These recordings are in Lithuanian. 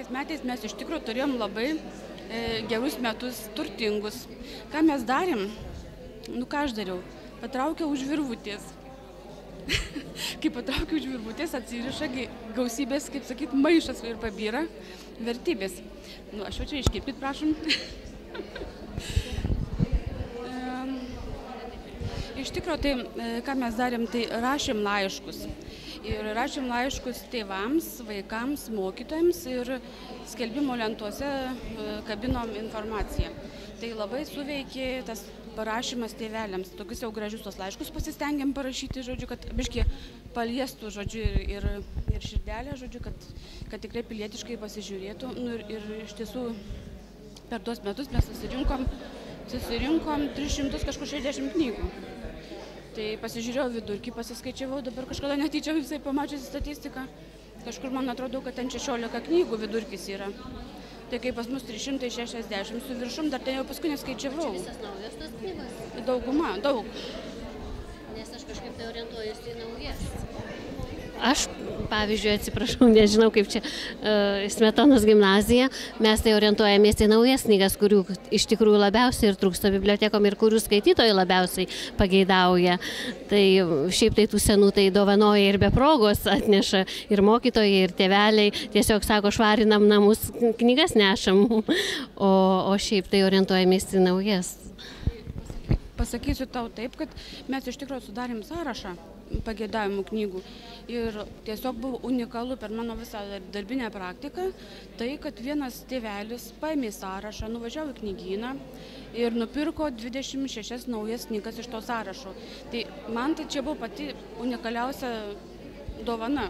praeitais metais mes iš tikrųjų turėjom labai gerus metus, turtingus. Ką mes darėm? Nu ką aš dariau? Patraukiau už virvutės. Kai patraukiau už virvutės, atsiriša gausybės, kaip sakyt, maišas ir pabyra vertybės. Nu, aš jau čia iškirpkit, prašom. Iš tikrųjų, tai ką mes darėm, tai rašėm laiškus. Ir rašėm laiškus tėvams, vaikams, mokytojams ir skelbimo lentuose kabinom informaciją. Tai labai suveikė tas parašymas tėveliams. Tokius jau gražius tos laiškus pasistengėm parašyti, žodžiu, kad biškį paliestų, žodžiu, ir širdelę, žodžiu, kad tikrai pilietiškai pasižiūrėtų. Nu, ir iš tiesų per tuos metus mes susirinkom 360 knygų. Tai pasižiūrėjau vidurkį, pasiskaičiavau, dabar kažkada netyčia visai pamačiusi statistiką. Kažkur man atrodo, kad ten 16 knygų vidurkis yra. Tai kai pas mus 360 su viršum, dar ten jau paskui neskaičiavau. Čia visas naujas tas knygas? Dauguma, daug. Nes aš kažkaip tai orientuojuosi į naujas. Aš, pavyzdžiui, atsiprašau, nežinau kaip čia Smetonos gimnazija, mes tai orientuojamės į naujas knygas, kurių iš tikrųjų labiausiai ir trūksta bibliotekom ir kurių skaitytojai labiausiai pageidauja. Tai šiaip tai tų senų tai dovanoja ir be progos atneša ir mokytojai, ir tėveliai. Tiesiog sako, švarinam namus, knygas nešam, o šiaip tai orientuojamės į naujas. Pasakysiu tau taip, kad mes iš tikrųjų sudarėm sąrašą pageidavimų knygų ir tiesiog buvo unikalu per mano visą darbinę praktiką tai, kad vienas tėvelis paėmė sąrašą, nuvažiavo į knygyną ir nupirko 26 naujas knygas iš to sąrašo. Tai man tai čia buvo pati unikaliausia dovana.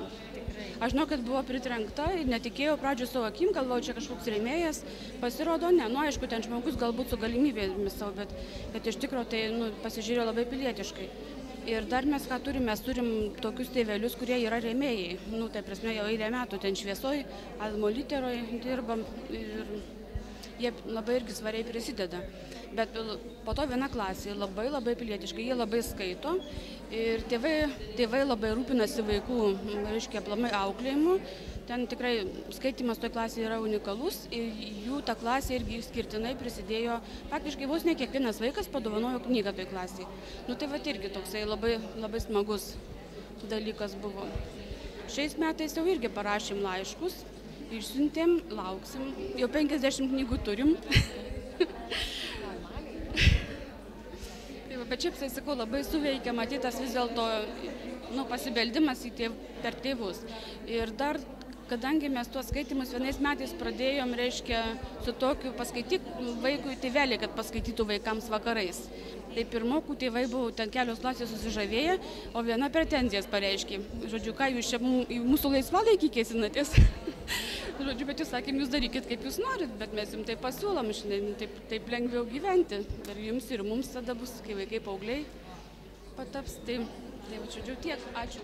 Aš žinau, kad buvo pritrenkta ir netikėjau pradžio savo akim, galvojau, čia kažkoks rėmėjas, pasirodo ne. Nu, aišku, ten žmogus galbūt su galimybėmis savo, bet iš tikrųjų tai pasižiūrėjo labai pilietiškai. Ir dar mes ką turim, mes turim tokius tėvelius, kurie yra rėmėjai. Nu, tai prasme, jau eilę metų ten Šviesoj, Almo Literoj dirbam ir jie labai irgi svariai prisideda. Bet po to viena klasė labai pilietiškai, jie labai skaito ir tėvai labai rūpinasi vaikų, reiškia, aplamai auklėjimu. Ten tikrai skaitimas toj klasėje yra unikalus ir jų ta klasė irgi išskirtinai prisidėjo, faktiškai vos ne kiekvienas vaikas padovanojo knygą toj klasėje. Nu tai vat irgi toksai labai smagus dalykas buvo. Šiais metais jau irgi parašėm laiškus, išsiuntėm, lauksim, jau 50 knygų turim. Bet šiaip, tai sakau, labai suveikia matytas vis dėlto pasibeldimas per tėvus. Ir dar, kadangi mes tuos skaitimus vienais metais pradėjom, reiškia, su tokiu paskaityk vaikui tėvelį, kad paskaitytų vaikams vakarais. Tai pirmokų tėvai buvo ten kelios klasės susižavėję, o viena pretenzijas pareiškė. Žodžiu, ką jūs čia mūsų laisvalaikį kėsinatės? Žodžiu, bet jūs sakėm, jūs darykit, kaip jūs norit, bet mes jums taip pasiūlom, taip lengviau gyventi. Ir jums ir mums tada bus, kai vaikai paaugliai pataps. Tai žodžiu, tiek. Ačiū.